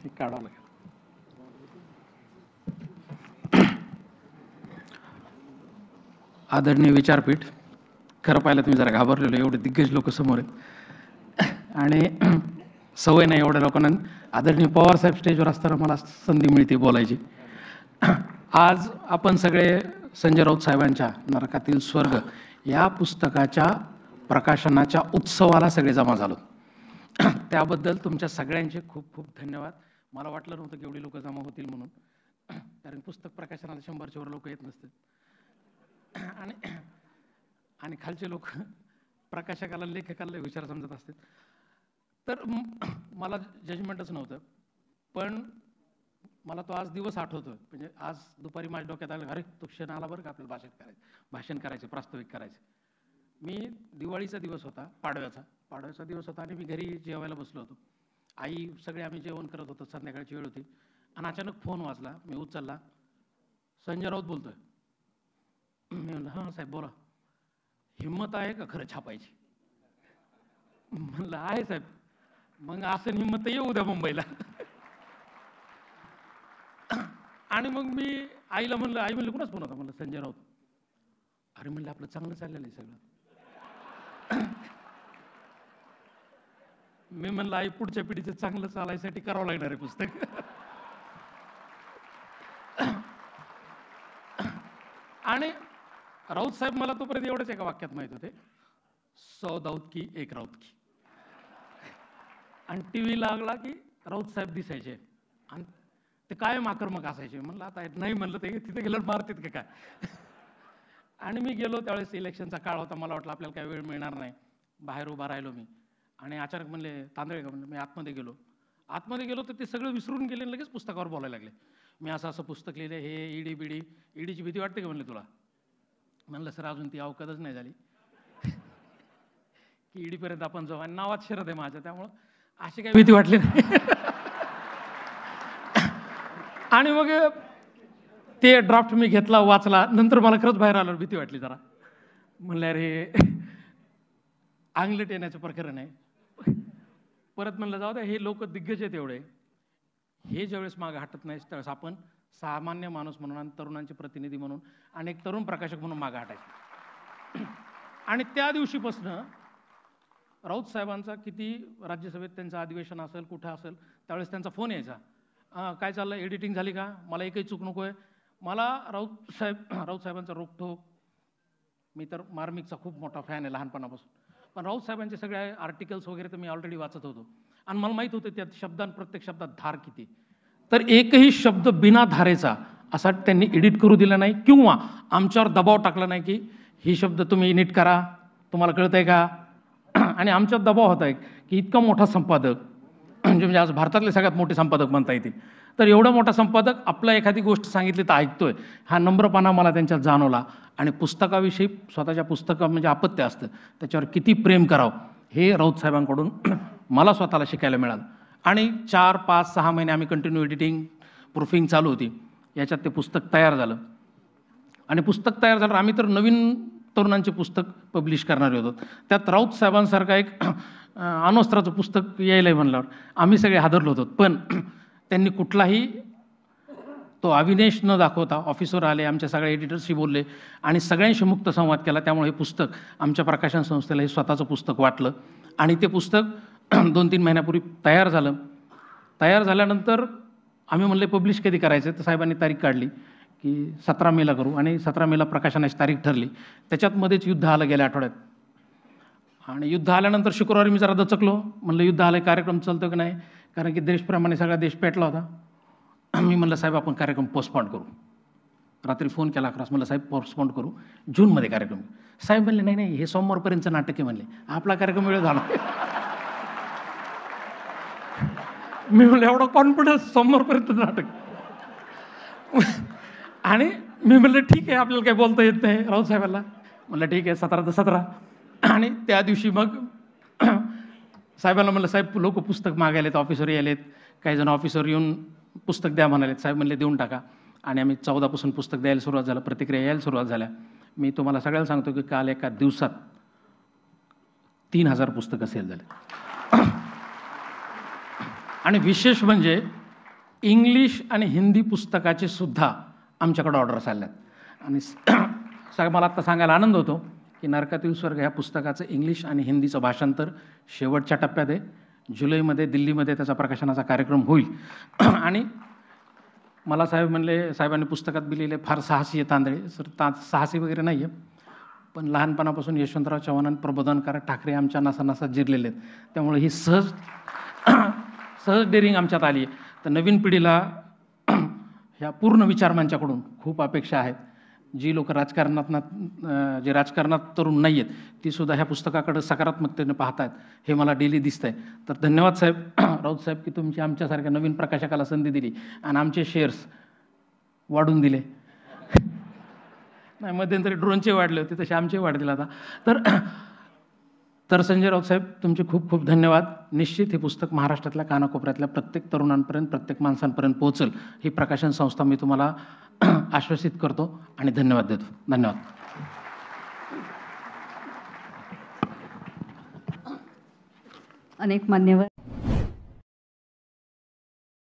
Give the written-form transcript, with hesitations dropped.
काढावं लागेल. आदरणीय विचारपीठ, खरं पाहिलं तुम्ही जरा घाबरलेलो, एवढे दिग्गज लोक समोर आहेत आणि सवय नाही एवढ्या लोकांना. आदरणीय पवार साहेब स्टेजवर असताना मला संधी मिळते बोलायची. आज आपण सगळे संजय राऊत साहेबांच्या नरकातील स्वर्ग या पुस्तकाच्या प्रकाशनाच्या उत्सवाला सगळे जमा झालो. त्याबद्दल तुमच्या सगळ्यांचे खूप खूप धन्यवाद. मला वाटलं नव्हतं की एवढी लोक जमा होतील म्हणून, कारण पुस्तक प्रकाशनाला 100च्या वर लोक येत नसतात आणि खालचे लोक प्रकाशकाला लेखकाला विचार समजत असतात. तर मला जजमेंटच नव्हतं, पण मला तो आज दिवस आठवतोय. म्हणजे आज दुपारी माझ्या डोक्यात आलं, अरे तो क्षण आला बरं का आपल्याला भाषण करायचं, प्रास्ताविक करायचं. मी दिवाळीचा दिवस होता, पाडव्याचा दिवस होता आणि मी घरी जेवायला बसलो होतो. आई सगळे आम्ही जेवण करत होतो, संध्याकाळची वेळ होती आणि अचानक फोन वाजला. मी उचलला, संजय राऊत बोलतोय. मी म्हणलं हां साहेब बोला. हिम्मत आहे का खरं छापायची? म्हणलं आहे साहेब. मग असं हिम्मत तर येऊ द्या मुंबईला. आणि मग मी आईला म्हणलं, आई म्हणलं कुणाच फोन होता? म्हणलं संजय राऊत. अरे म्हणलं आपलं चांगलं चाललेलं आहे सगळं. मी म्हणलं आई पुढच्या पिढीचं चांगलं चालायसाठी करावं लागणार आहे पुस्तक. आणि राऊत साहेब मला तोपर्यंत एवढंच एका वाक्यात माहित होते, 100 दाऊद की एक राऊत की. आणि टीव्ही लागला की राऊत साहेब दिसायचे आणि ते कायम आक्रमक असायचे. म्हणलं आता नाही म्हणलं ते तिथे गेलं मारतात का काय. आणि मी गेलो त्यावेळेस इलेक्शनचा काळ होता. मला वाटलं आपल्याला काही वेळ मिळणार नाही. बाहेर उभा राहिलो मी आणि अचानक म्हणले तांदळे का? म्हणलं. मी आतमध्ये गेलो तर ते सगळं विसरून गेले, लगेच पुस्तकावर बोलायला लागले. मी असं पुस्तक लिहिलं, हे ईडी बिडी. ईडीची भीती वाटते का म्हणले तुला? म्हणलं सर अजून ती अवकादच नाही झाली की ईडीपर्यंत आपण जाऊ. आणि नावात शरद आहे माझ्या, त्यामुळं अशी काही भीती वाटली नाही. आणि मग ते ड्राफ्ट मी घेतला, वाचला. नंतर मला खरंच बाहेर आल्यावर भीती वाटली जरा. म्हणलं अरे अंगलट येण्याचं प्रकरण आहे. परत म्हणलं जाऊ द्या, हे लोक दिग्गज आहेत एवढे, हे ज्यावेळेस मागं हटत नाही त्यावेळेस आपण सामान्य माणूस म्हणून आणि तरुणांचे प्रतिनिधी म्हणून आणि एक तरुण प्रकाशक म्हणून मागं हटायचं. आणि त्या दिवशीपासून राऊत साहेबांचा किती राज्यसभेत त्यांचं अधिवेशन असेल, कुठं असेल, त्यावेळेस त्यांचा फोन यायचा, काय चाललं, एडिटिंग झाली का, मला एकही चूक नको आहे. मला राऊत साहेबांचा रोखठोक, मी तर मार्मिकचा खूप मोठा फॅन आहे लहानपणापासून, पण राऊत साहेबांचे सगळे आर्टिकल्स वगैरे तर मी ऑलरेडी वाचत होतो आणि मला माहीत होतं त्यात प्रत्येक शब्दात धार किती. तर एकही शब्द बिना धारेचा असा त्यांनी एडिट करू दिला नाही किंवा आमच्यावर दबाव टाकला नाही की ही शब्द तुम्ही नीट करा, तुम्हाला कळतंय का. आणि आमच्यावर दबाव होता की इतका मोठा संपादक, म्हणजे आज भारतातले सगळ्यात मोठे संपादक म्हणता येतील, तर एवढा मोठा संपादक आपला एखादी गोष्ट सांगितली तर ऐकतोय, हा नम्रपणा मला त्यांच्यात जाणवला. आणि पुस्तकाविषयी स्वतःच्या पुस्तका म्हणजे अपत्य असतं, त्याच्यावर किती प्रेम करावं हे राऊत साहेबांकडून मला स्वतःला शिकायला मिळालं. आणि 4, 5, 6 महिने आम्ही कंटिन्यू एडिटिंग, प्रूफिंग चालू होती. याच्यात ते पुस्तक तयार झालं. आणि पुस्तक तयार झालं, आम्ही तर नवीन तरुणांचे पुस्तक पब्लिश करणारे होतो. त्यात राऊत साहेबांसारखा एक अण्वस्त्राचं पुस्तक यायला म्हणल्यावर आम्ही सगळे हादरलो होतो. पण त्यांनी कुठलाही तो अविनेश न दाखवता ऑफिसवर आले, आमच्या सगळ्या एडिटर्सशी बोलले आणि सगळ्यांशी मुक्त संवाद केला. त्यामुळे हे पुस्तक आमच्या प्रकाशन संस्थेला हे स्वतःचं पुस्तक वाटलं आणि ते पुस्तक 2-3 महिन्यापूर्वी तयार झालं. तयार झाल्यानंतर आम्ही म्हणले पब्लिश कधी करायचं, तर साहेबांनी तारीख काढली की 17 मेला करू आणि 17 मेला प्रकाशनाची तारीख ठरली. त्याच्यात मध्येच युद्ध आलं गेल्या आठवड्यात. आणि युद्ध आल्यानंतर शुक्रवारी मी जरा दचकलो, म्हणलं युद्ध आलं, कार्यक्रम चालतो की नाही, कारण की देशप्रमाणे सगळा देश पेटला होता. मी म्हणलं साहेब आपण कार्यक्रम पोस्टपोन करू. रात्री फोन केला 11, म्हणलं साहेब पोस्टपोन करू, जूनमध्ये कार्यक्रम. साहेब म्हणले नाही नाही हे सोमवारपर्यंतचं नाटक आहे म्हणले, आपला कार्यक्रम वेळ झाला. मी म्हणलं एवढा कॉन्फिडन्स, सोमवारपर्यंत नाटक. आणि मी म्हणलं ठीक आहे, आपल्याला काही बोलता येत नाही राऊत साहेबांना. म्हणलं ठीक आहे 17 तर 17. आणि त्या दिवशी मग साहेबांना म्हणलं साहेब लोक पुस्तक मागायलेत, ऑफिसवर यायलेत, काही जण ऑफिसवर येऊन पुस्तक द्या म्हणालेत. साहेब म्हणले देऊन टाका. आणि आम्ही 14 पासून पुस्तक द्यायला सुरुवात झालं, प्रतिक्रिया यायला सुरुवात झाल्या. मी तुम्हाला सगळ्याला सांगतो की काल एका दिवसात 3000 पुस्तकं सेल झाले. आणि विशेष म्हणजे इंग्लिश आणि हिंदी पुस्तकाचे सुद्धा आमच्याकडे ऑर्डर्स आल्यात आणि मला आत्ता सांगायला आनंद होतो की नरकातील स्वर्ग ह्या पुस्तकाचं इंग्लिश आणि हिंदीचं भाषांतर शेवटच्या टप्प्यात आहे. जुलैमध्ये दिल्लीमध्ये त्याचा प्रकाशनाचा कार्यक्रम होईल. आणि मला साहेब म्हणले, साहेबांनी पुस्तकात लिहिले फार साहसी आहे तांदळे. सर साहसी वगैरे नाही आहे, पण लहानपणापासून यशवंतराव चव्हाण आणि प्रबोधनकार ठाकरे आमच्या नसानसात जिरलेले आहेत. त्यामुळे ही सहज डेअरिंग आमच्यात आली आहे. तर नवीन पिढीला ह्या पूर्ण विचारमंचाकडून खूप अपेक्षा आहेत. जी लोक जे राजकारणात तरुण नाही आहेत ती सुद्धा ह्या पुस्तकाकडे सकारात्मकतेने पाहत आहेत, हे मला डेली दिसतंय. तर धन्यवाद साहेब, राऊत साहेब, की तुमची आमच्यासारख्या नवीन प्रकाशकाला संधी दिली आणि आमचे शेअर्स वाढून दिले. नाही, मध्यंतरी ड्रोनचे वाढले होते, तसे आमचे वाढतील आता. तर संजय राऊत साहेब, तुमचे खूप खूप धन्यवाद. निश्चित हे पुस्तक महाराष्ट्रातल्या कानाकोपऱ्यातल्या प्रत्येक तरुणांपर्यंत, प्रत्येक माणसांपर्यंत पोहोचल ही प्रकाशन संस्था मी तुम्हाला आश्वासित करतो आणि धन्यवाद देतो. धन्यवाद. अनेक मान्यवर